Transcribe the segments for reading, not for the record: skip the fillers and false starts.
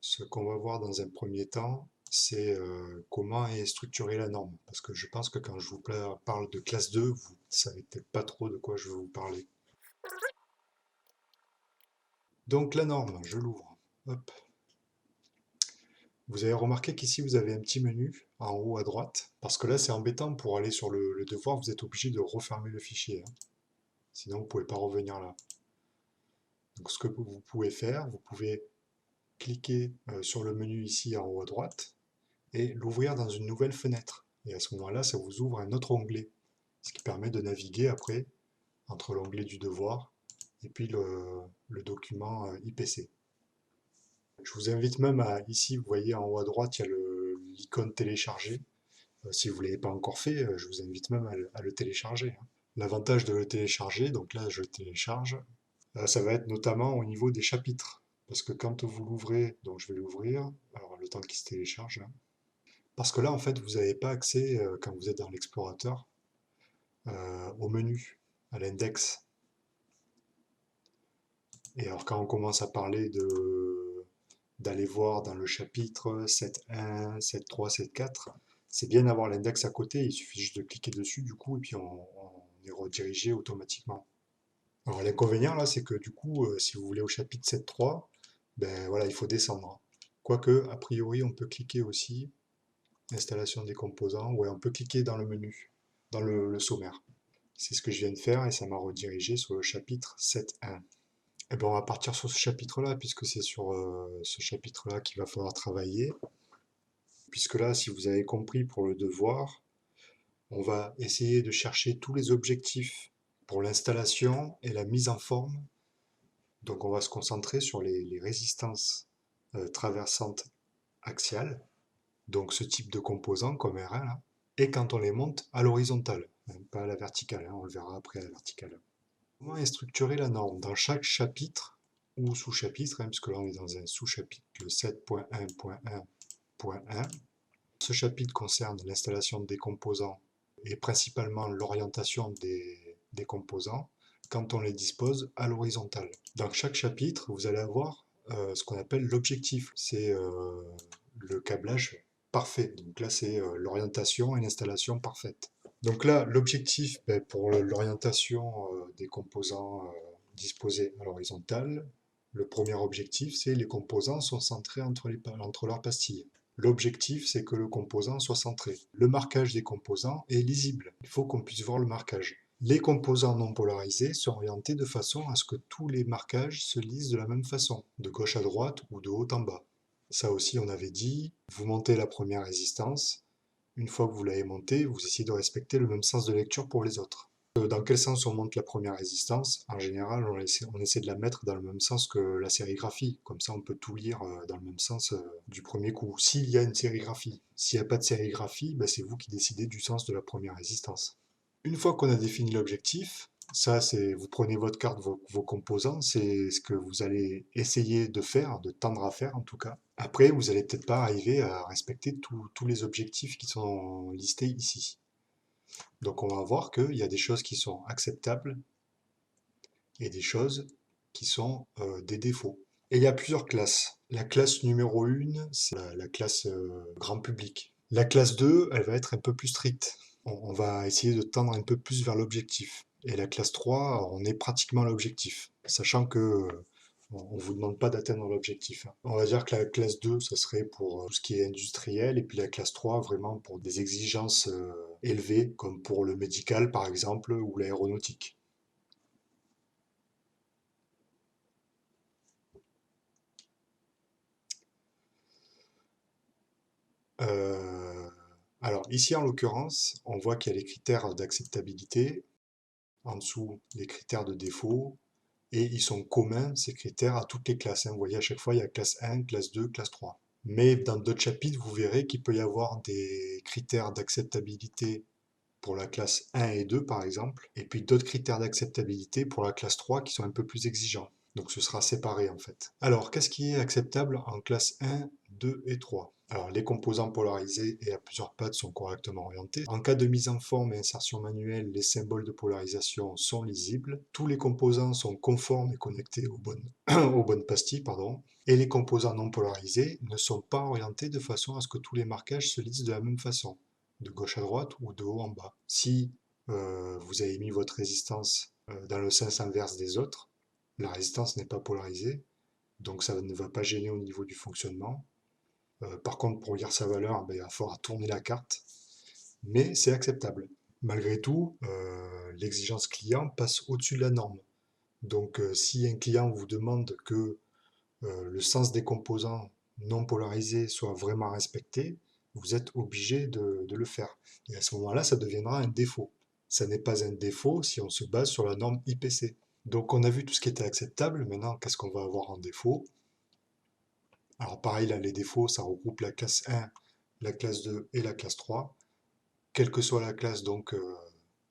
Ce qu'on va voir dans un premier temps, c'est comment est structurée la norme. Parce que je pense que quand je vous parle de classe 2, vous ne savez peut-être pas trop de quoi je veux vous parler. Donc la norme, je l'ouvre. Hop. Vous avez remarqué qu'ici vous avez un petit menu en haut à droite. Parce que là c'est embêtant, pour aller sur le devoir, vous êtes obligé de refermer le fichier, hein. Sinon vous ne pouvez pas revenir là. Donc ce que vous pouvez faire, vous pouvez cliquer sur le menu ici en haut à droite et l'ouvrir dans une nouvelle fenêtre. Et à ce moment-là, ça vous ouvre un autre onglet, ce qui permet de naviguer après entre l'onglet du devoir et puis le document IPC. Je vous invite même à, ici, vous voyez en haut à droite, il y a l'icône télécharger. Si vous ne l'avez pas encore fait, je vous invite même à le télécharger, hein. L'avantage de le télécharger, donc là je le télécharge, ça va être notamment au niveau des chapitres. Parce que quand vous l'ouvrez, donc je vais l'ouvrir, alors le temps qu'il se télécharge là. Parce que là, en fait, vous n'avez pas accès, quand vous êtes dans l'explorateur, au menu, à l'index. Et alors, quand on commence à parler d'aller voir dans le chapitre 7.1, 7.3, 7.4, c'est bien d'avoir l'index à côté, il suffit juste de cliquer dessus, du coup, et puis on est redirigé automatiquement. Alors, l'inconvénient, là, c'est que du coup, si vous voulez au chapitre 7.3, ben voilà, il faut descendre. Quoique, a priori, on peut cliquer aussi, installation des composants, ouais, on peut cliquer dans le menu, dans le sommaire. C'est ce que je viens de faire et ça m'a redirigé sur le chapitre 7.1. Et bien on va partir sur ce chapitre-là, puisque c'est sur ce chapitre-là qu'il va falloir travailler. Puisque là, si vous avez compris pour le devoir, on va essayer de chercher tous les objectifs pour l'installation et la mise en forme. Donc on va se concentrer sur les résistances traversantes axiales, donc ce type de composants comme R1 là, et quand on les monte à l'horizontale, hein, pas à la verticale, hein, on le verra après à la verticale. Comment est structurée la norme? Dans chaque chapitre ou sous-chapitre, hein, puisque là on est dans un sous-chapitre, le 7.1.1.1. Ce chapitre concerne l'installation des composants et principalement l'orientation des composants quand on les dispose à l'horizontale. Dans chaque chapitre, vous allez avoir ce qu'on appelle l'objectif. C'est le câblage parfait. Donc là, c'est l'orientation et l'installation parfaite. Donc là, l'objectif, ben, pour l'orientation des composants disposés à l'horizontale, le premier objectif, c'est les composants sont centrés entre leurs pastilles. L'objectif, c'est que le composant soit centré. Le marquage des composants est lisible. Il faut qu'on puisse voir le marquage. Les composants non polarisés sont orientés de façon à ce que tous les marquages se lisent de la même façon, de gauche à droite ou de haut en bas. Ça aussi, on avait dit, vous montez la première résistance. Une fois que vous l'avez montée, vous essayez de respecter le même sens de lecture pour les autres. Dans quel sens on monte la première résistance? En général, on essaie de la mettre dans le même sens que la sérigraphie. Comme ça, on peut tout lire dans le même sens du premier coup. S'il y a une sérigraphie. S'il n'y a pas de sérigraphie, ben, c'est vous qui décidez du sens de la première résistance. Une fois qu'on a défini l'objectif, ça c'est, vous prenez votre carte, vos composants, c'est ce que vous allez essayer de faire, de tendre à faire en tout cas. Après, vous n'allez peut-être pas arriver à respecter tous les objectifs qui sont listés ici. Donc on va voir qu'il y a des choses qui sont acceptables et des choses qui sont des défauts. Et il y a plusieurs classes. La classe numéro 1, c'est la classe grand public. La classe 2, elle va être un peu plus stricte. On va essayer de tendre un peu plus vers l'objectif. Et la classe 3, on est pratiquement à l'objectif, sachant que on ne vous demande pas d'atteindre l'objectif, hein. On va dire que la classe 2, ça serait pour tout ce qui est industriel, et puis la classe 3, vraiment pour des exigences élevées, comme pour le médical par exemple, ou l'aéronautique. Euh, alors ici en l'occurrence, on voit qu'il y a les critères d'acceptabilité, en dessous les critères de défaut, et ils sont communs, ces critères, à toutes les classes, hein. Vous voyez, à chaque fois, il y a classe 1, classe 2, classe 3. Mais dans d'autres chapitres, vous verrez qu'il peut y avoir des critères d'acceptabilité pour la classe 1 et 2, par exemple, et puis d'autres critères d'acceptabilité pour la classe 3 qui sont un peu plus exigeants. Donc ce sera séparé en fait. Alors, qu'est-ce qui est acceptable en classe 1, 2 et 3? Alors, les composants polarisés et à plusieurs pattes sont correctement orientés. En cas de mise en forme et insertion manuelle, les symboles de polarisation sont lisibles. Tous les composants sont conformes et connectés aux bonnes, aux bonnes pastilles, pardon. Et les composants non polarisés ne sont pas orientés de façon à ce que tous les marquages se lisent de la même façon, de gauche à droite ou de haut en bas. Si vous avez mis votre résistance dans le sens inverse des autres, la résistance n'est pas polarisée, donc ça ne va pas gêner au niveau du fonctionnement. Par contre, pour lire sa valeur, ben, il va falloir tourner la carte, mais c'est acceptable. Malgré tout, l'exigence client passe au-dessus de la norme. Donc, si un client vous demande que le sens des composants non polarisés soit vraiment respecté, vous êtes obligé de le faire. Et à ce moment-là, ça deviendra un défaut. Ça n'est pas un défaut si on se base sur la norme IPC. Donc, on a vu tout ce qui était acceptable. Maintenant, qu'est-ce qu'on va avoir en défaut? Alors pareil, là, les défauts, ça regroupe la classe 1, la classe 2 et la classe 3. Quelle que soit la classe, donc,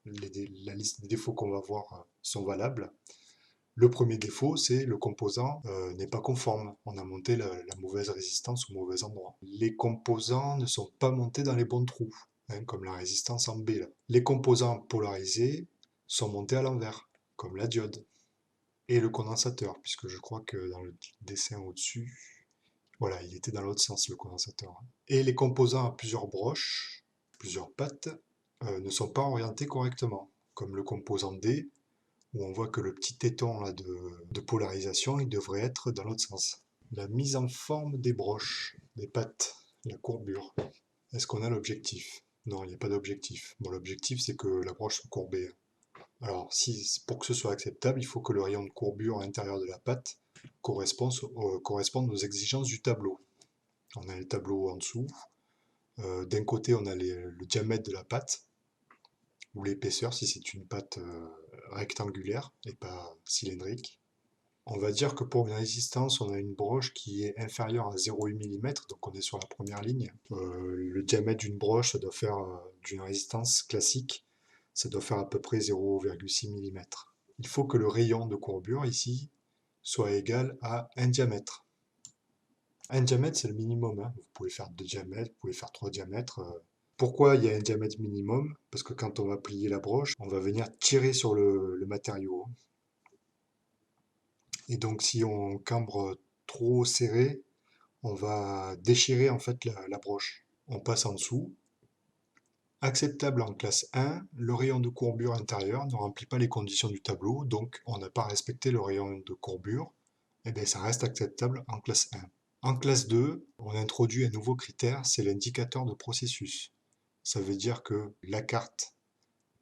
la liste des défauts qu'on va voir sont valables. Le premier défaut, c'est le composant n'est pas conforme. On a monté la mauvaise résistance au mauvais endroit. Les composants ne sont pas montés dans les bons trous, hein, comme la résistance en B là. Les composants polarisés sont montés à l'envers, comme la diode. Et le condensateur, puisque je crois que dans le dessin au-dessus, voilà, il était dans l'autre sens, le condensateur. Et les composants à plusieurs broches, plusieurs pattes, ne sont pas orientés correctement, comme le composant D, où on voit que le petit téton là, de polarisation, il devrait être dans l'autre sens. La mise en forme des broches, des pattes, la courbure. Est-ce qu'on a l'objectif? Non, il n'y a pas d'objectif. Bon, l'objectif, c'est que la broche soit courbée. Alors, pour que ce soit acceptable, il faut que le rayon de courbure à l'intérieur de la patte corresponde aux exigences du tableau. On a le tableau en dessous. D'un côté, on a le diamètre de la patte, ou l'épaisseur si c'est une patte rectangulaire et pas cylindrique. On va dire que pour une résistance, on a une broche qui est inférieure à 0,8 mm, donc on est sur la première ligne. Le diamètre d'une broche, ça doit faire, d'une résistance classique, ça doit faire à peu près 0,6 mm. Il faut que le rayon de courbure ici soit égal à un diamètre. Un diamètre, c'est le minimum, hein. Vous pouvez faire 2 diamètres, vous pouvez faire 3 diamètres. Pourquoi il y a un diamètre minimum? Parce que quand on va plier la broche, on va venir tirer sur le matériau. Et donc si on cambre trop serré, on va déchirer en fait la broche. On passe en dessous. Acceptable en classe 1, le rayon de courbure intérieur ne remplit pas les conditions du tableau, donc on n'a pas respecté le rayon de courbure, et bien ça reste acceptable en classe 1. En classe 2, on introduit un nouveau critère, c'est l'indicateur de processus. Ça veut dire que la carte,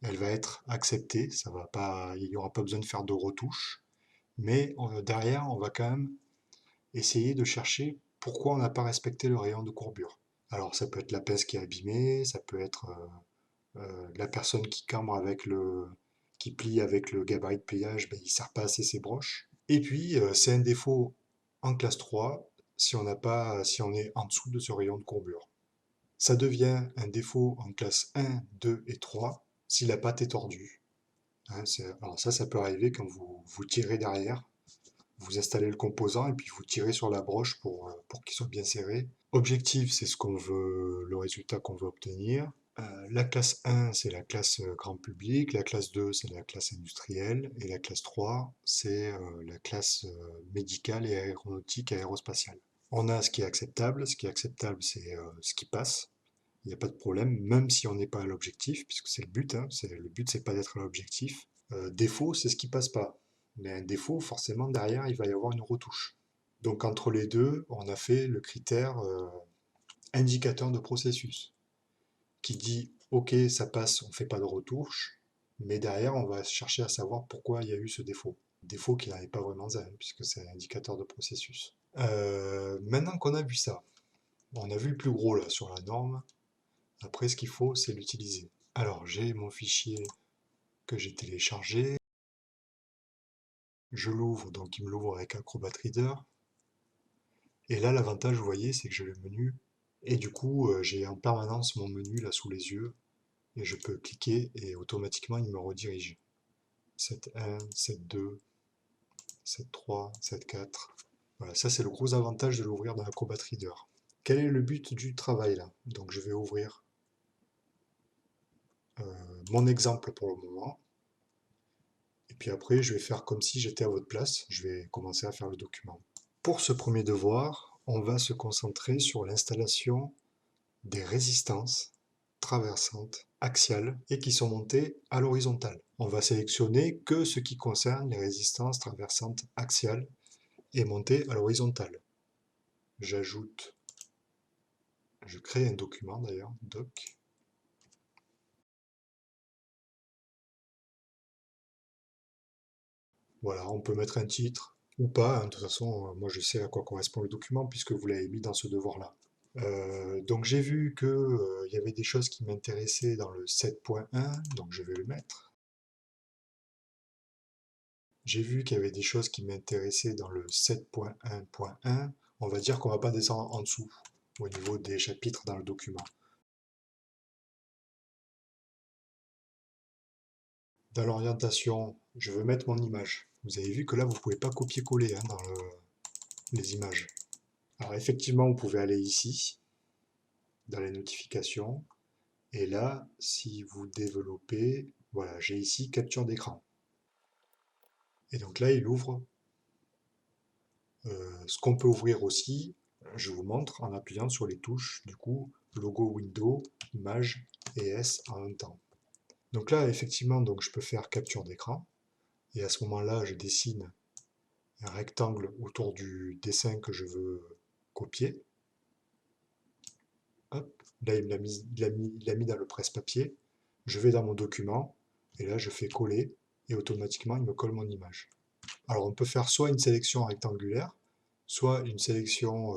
elle va être acceptée, il n'y aura pas besoin de faire de retouches, mais derrière, on va quand même essayer de chercher pourquoi on n'a pas respecté le rayon de courbure. Alors ça peut être la pince qui est abîmée, ça peut être la personne qui cambre qui plie avec le gabarit de pliage, ben, il ne sert pas assez ses broches. Et puis c'est un défaut en classe 3 si on est en dessous de ce rayon de courbure. Ça devient un défaut en classe 1, 2 et 3 si la pâte est tordue. Hein, alors ça peut arriver quand vous tirez derrière, vous installez le composant et puis vous tirez sur la broche pour qu'il soit bien serré. Objectif, c'est ce qu'on veut, le résultat qu'on veut obtenir. La classe 1, c'est la classe grand public, la classe 2, c'est la classe industrielle, et la classe 3, c'est la classe médicale et aéronautique et aérospatiale. On a ce qui est acceptable, c'est ce qui passe, il n'y a pas de problème, même si on n'est pas à l'objectif, puisque c'est le but, hein, le but c'est pas d'être à l'objectif. Défaut, c'est ce qui passe pas. Mais un défaut, forcément, derrière, il va y avoir une retouche. Donc entre les deux, on a fait le critère indicateur de processus, qui dit, ok, ça passe, on ne fait pas de retouche, mais derrière, on va chercher à savoir pourquoi il y a eu ce défaut. Défaut qui n'avait pas vraiment un, puisque c'est un indicateur de processus. Maintenant qu'on a vu ça, on a vu le plus gros là sur la norme, après ce qu'il faut, c'est l'utiliser. Alors j'ai mon fichier que j'ai téléchargé, je l'ouvre, donc il me l'ouvre avec Acrobat Reader, et là l'avantage, vous voyez, c'est que j'ai le menu, et du coup j'ai en permanence mon menu là sous les yeux, et je peux cliquer et automatiquement il me redirige. 7.1, 7.2, 7.3, 7.4. Voilà, ça c'est le gros avantage de l'ouvrir dans Acrobat Reader. quel est le but du travail là? Donc je vais ouvrir mon exemple pour le moment. Et puis après, je vais faire comme si j'étais à votre place. Je vais commencer à faire le document. Pour ce premier devoir, on va se concentrer sur l'installation des résistances traversantes, axiales et qui sont montées à l'horizontale. On va sélectionner que ce qui concerne les résistances traversantes axiales et montées à l'horizontale. J'ajoute, je crée un document d'ailleurs, doc. Voilà, on peut mettre un titre ou pas, hein. De toute façon, moi je sais à quoi correspond le document puisque vous l'avez mis dans ce devoir-là. Donc j'ai vu que il y avait des choses qui m'intéressaient dans le 7.1, donc je vais le mettre. J'ai vu qu'il y avait des choses qui m'intéressaient dans le 7.1.1. On va dire qu'on va pas descendre en dessous au niveau des chapitres dans le document. Dans l'orientation, je veux mettre mon image. Vous avez vu que là, vous ne pouvez pas copier-coller, hein, dans les images. Alors effectivement, vous pouvez aller ici, dans les notifications. Et là, si vous développez, voilà, j'ai ici capture d'écran. Et donc là, il ouvre ce qu'on peut ouvrir aussi. Je vous montre en appuyant sur les touches, du coup, logo Windows, image et S en même temps. Donc là, effectivement, donc je peux faire capture d'écran. Et à ce moment-là, je dessine un rectangle autour du dessin que je veux copier. Hop, là, il l'a mis dans le presse-papier. Je vais dans mon document, et là, je fais coller, et automatiquement, il me colle mon image. Alors, on peut faire soit une sélection rectangulaire, soit une sélection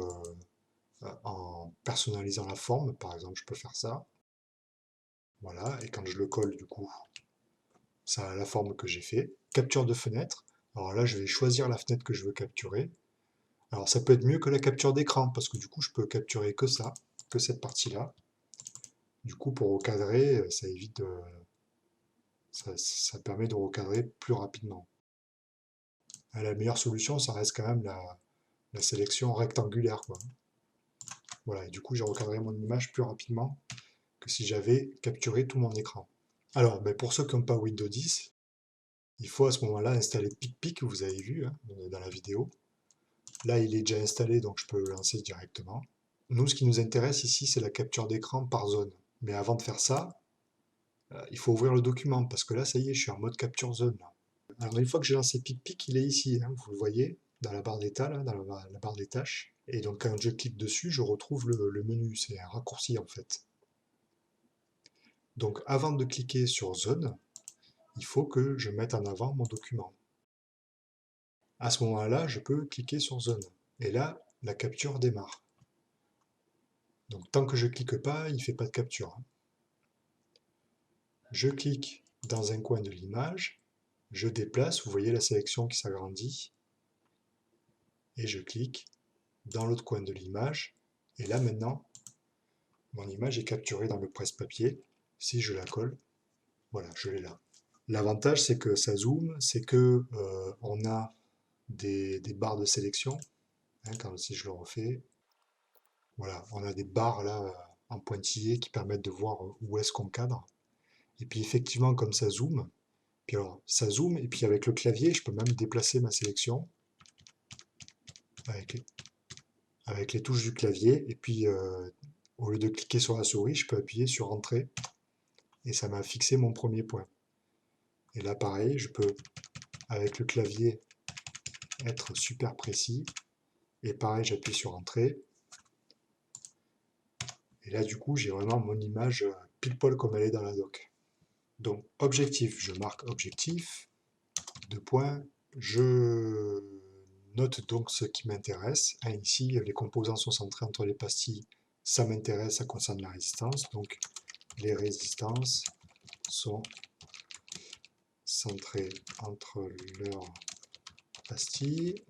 en personnalisant la forme. Par exemple, je peux faire ça. Voilà, et quand je le colle, du coup, ça a la forme que j'ai fait. Capture de fenêtre. Alors là, je vais choisir la fenêtre que je veux capturer. Alors, ça peut être mieux que la capture d'écran, parce que du coup, je peux capturer que ça, que cette partie-là. Du coup, pour recadrer, ça évite de, ça permet de recadrer plus rapidement. La meilleure solution, ça reste quand même la sélection rectangulaire, quoi. Voilà, et du coup, j'ai recadré mon image plus rapidement que si j'avais capturé tout mon écran. Alors, ben, pour ceux qui n'ont pas Windows 10, il faut à ce moment-là installer PicPic, vous avez vu, hein, dans la vidéo. Là, il est déjà installé, donc je peux le lancer directement. Nous, ce qui nous intéresse ici, c'est la capture d'écran par zone. Mais avant de faire ça, il faut ouvrir le document, parce que là, ça y est, je suis en mode capture zone. Là. Alors, une fois que j'ai lancé PicPic, il est ici, hein, vous le voyez, dans la barre d'état, dans la barre des tâches. Et donc, quand je clique dessus, je retrouve le menu. C'est un raccourci, en fait. Donc, avant de cliquer sur zone, il faut que je mette en avant mon document. À ce moment-là, je peux cliquer sur zone. Et là, la capture démarre. Donc, tant que je ne clique pas, il ne fait pas de capture. Je clique dans un coin de l'image, je déplace, vous voyez la sélection qui s'agrandit, et je clique dans l'autre coin de l'image, et là maintenant, mon image est capturée dans le presse-papier. Si je la colle, voilà, je l'ai là. L'avantage, c'est que ça zoome, c'est que on a des barres de sélection. Hein, si je le refais, voilà, on a des barres là en pointillé qui permettent de voir où est-ce qu'on cadre. Et puis effectivement, comme ça zoome, puis alors ça zoome, et puis avec le clavier, je peux même déplacer ma sélection avec les touches du clavier. Et puis au lieu de cliquer sur la souris, je peux appuyer sur Entrée, et ça m'a fixé mon premier point. Et là, pareil, je peux, avec le clavier, être super précis. Et pareil, j'appuie sur Entrée. Et là, du coup, j'ai vraiment mon image pile poil comme elle est dans la doc. Donc, objectif, je marque objectif, 2 points, je note donc ce qui m'intéresse. Ici, les composants sont centrés entre les pastilles, ça m'intéresse, ça concerne la résistance. Donc, les résistances sont centrées entre leurs pastilles.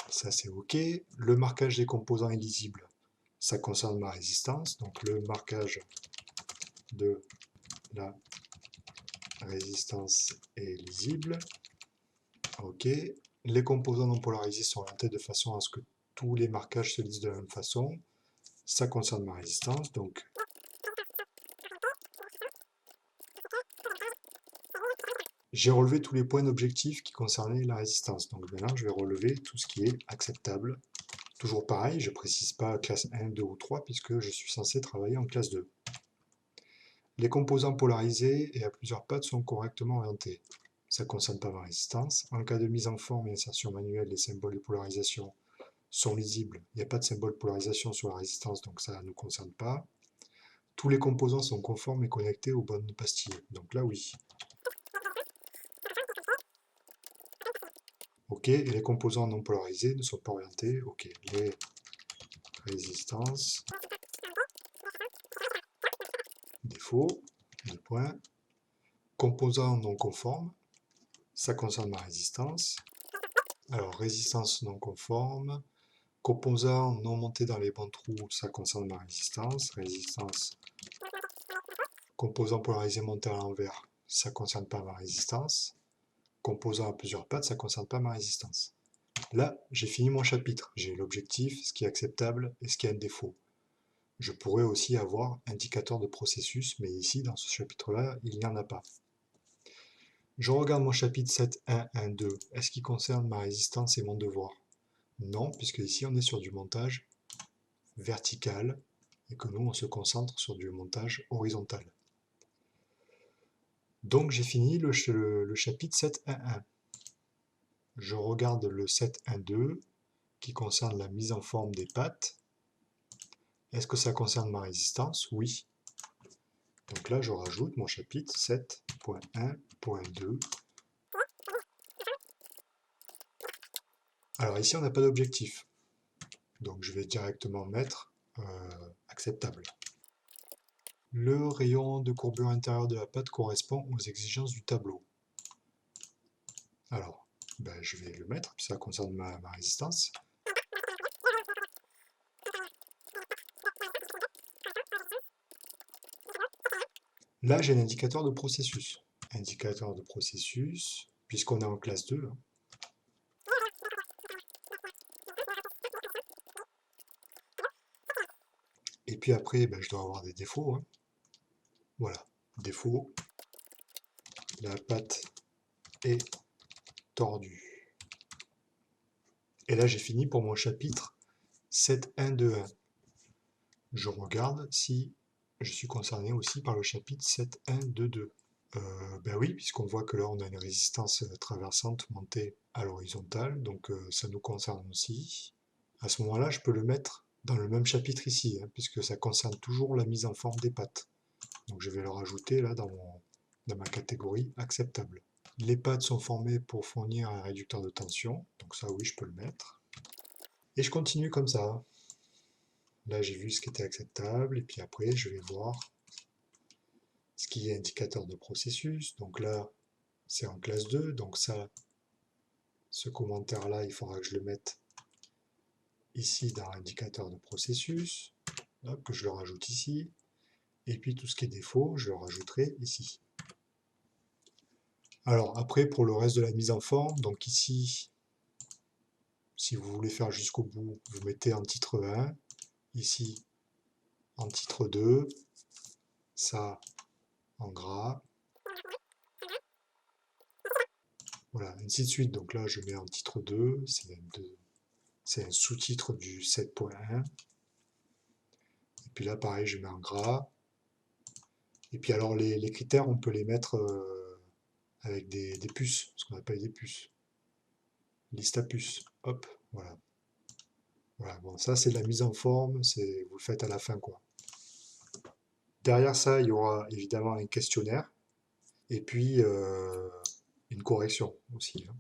Ça, c'est OK. Le marquage des composants est lisible. Ça concerne ma résistance. Donc, le marquage de la résistance est lisible. OK. Les composants non polarisés sont orientés de façon à ce que tous les marquages se lisent de la même façon. ça concerne ma résistance, donc j'ai relevé tous les points d'objectif qui concernaient la résistance. Donc maintenant, je vais relever tout ce qui est acceptable. Toujours pareil, je ne précise pas classe 1, 2 ou 3, puisque je suis censé travailler en classe 2. Les composants polarisés et à plusieurs pattes sont correctement orientés. Ça ne concerne pas ma résistance. En cas de mise en forme et insertion manuelle, les symboles de polarisation sont lisibles. Il n'y a pas de symbole de polarisation sur la résistance, donc ça ne nous concerne pas. Tous les composants sont conformes et connectés aux bonnes pastilles. Donc là, oui. OK, et les composants non polarisés ne sont pas orientés. OK, les résistances, défaut, 2 points. Composants non conformes, ça concerne ma résistance. Alors, résistance non conforme. Composants non montés dans les bons trous, ça concerne ma résistance. Résistance. Composants polarisés montés à l'envers, ça ne concerne pas ma résistance. Composants à plusieurs pattes, ça ne concerne pas ma résistance. Là, j'ai fini mon chapitre. J'ai l'objectif, ce qui est acceptable et ce qui a un défaut. Je pourrais aussi avoir indicateur de processus, mais ici, dans ce chapitre-là, il n'y en a pas. Je regarde mon chapitre 7.1.1.2. Est-ce qu'il concerne ma résistance et mon devoir? Non, puisque ici, on est sur du montage vertical et que nous, on se concentre sur du montage horizontal. Donc, j'ai fini le chapitre 7.1.1. Je regarde le 7.1.2 qui concerne la mise en forme des pattes. Est-ce que ça concerne ma résistance? Oui. Donc là, je rajoute mon chapitre 7.1.2. Alors ici, on n'a pas d'objectif. Donc je vais directement mettre acceptable. Le rayon de courbure intérieure de la patte correspond aux exigences du tableau. Alors, je vais le mettre, puis ça concerne ma résistance. Là, j'ai l'indicateur de processus. Indicateur de processus, puisqu'on est en classe 2. Et puis après, je dois avoir des défauts. Hein. Voilà, défaut. La patte est tordue. Et là, j'ai fini pour mon chapitre 7.1.2.1. Je regarde si je suis concerné aussi par le chapitre 7.1.2.2. Ben oui, puisqu'on voit que là, on a une résistance traversante montée à l'horizontale, donc ça nous concerne aussi. À ce moment-là, je peux le mettre dans le même chapitre ici, hein, puisque ça concerne toujours la mise en forme des pattes. Donc je vais le rajouter là dans ma catégorie acceptable. Les pattes sont formées pour fournir un réducteur de tension, donc ça oui, je peux le mettre. Et je continue comme ça. Là, j'ai vu ce qui était acceptable, et puis après, je vais voir ce qui est indicateur de processus. Donc là, c'est en classe 2, donc ça, ce commentaire-là, il faudra que je le mette ici dans indicateur de processus, hop, que je le rajoute ici, et puis tout ce qui est défaut, je le rajouterai ici. Alors après, pour le reste de la mise en forme, donc ici, si vous voulez faire jusqu'au bout, vous mettez en titre 1, ici en titre 2, ça en gras, voilà, ainsi de suite. Donc là, je mets en titre 2, c'est un sous-titre du 7.1. Et puis là, pareil, je mets en gras. Et puis alors, les critères, on peut les mettre avec des puces, ce qu'on appelle des puces. Liste à puces. Hop, voilà. Voilà, bon, ça, c'est la mise en forme, vous le faites à la fin, quoi. Derrière ça, il y aura évidemment un questionnaire et puis une correction aussi. Hein.